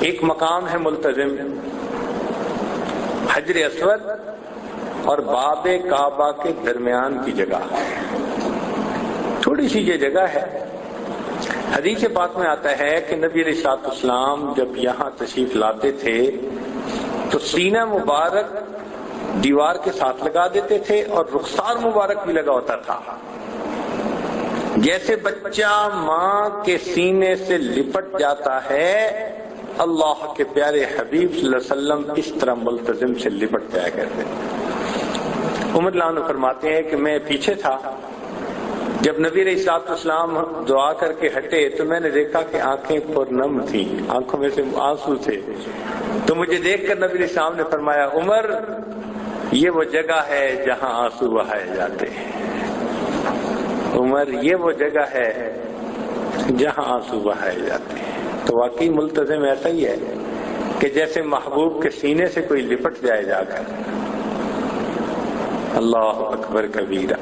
ایک مقام ہے ملتزم، حجر اسود اور باب کعبہ کے درمیان کی جگہ، تھوڑی سی یہ جگہ ہے۔ حدیث پاک میں آتا ہے کہ نبی علیہ الصلوۃ والسلام جب یہاں تشریف لاتے تھے تو سینہ مبارک دیوار کے ساتھ لگا دیتے تھے اور رخسار مبارک بھی لگا ہوتا تھا، جیسے بچہ ماں کے سینے سے لپٹ جاتا ہے، اللہ کے پیارے حبیب صلی اللہ علیہ وسلم اس طرح ملتزم سے لپٹ جایا کرتے تھے۔ عمر رضی اللہ عنہ فرماتے ہیں کہ میں پیچھے تھا، جب نبی علیہ الصلوۃ والسلام دعا کر کے ہٹے تو میں نے دیکھا کہ آنکھیں پرنم تھیں، آنکھوں میں سے آنسو تھے، تو مجھے دیکھ کر نبی علیہ السلام نے فرمایا عمر یہ وہ جگہ ہے جہاں آنسو بہائے جاتے ہیں، عمر یہ وہ جگہ ہے جہاں آنسو بہائے جاتے ہیں۔ تو واقعی ملتزم ایسا ہی ہے کہ جیسے محبوب کے سینے سے کوئی لپٹ جائے جا کر۔ اللہ اکبر کبیرہ۔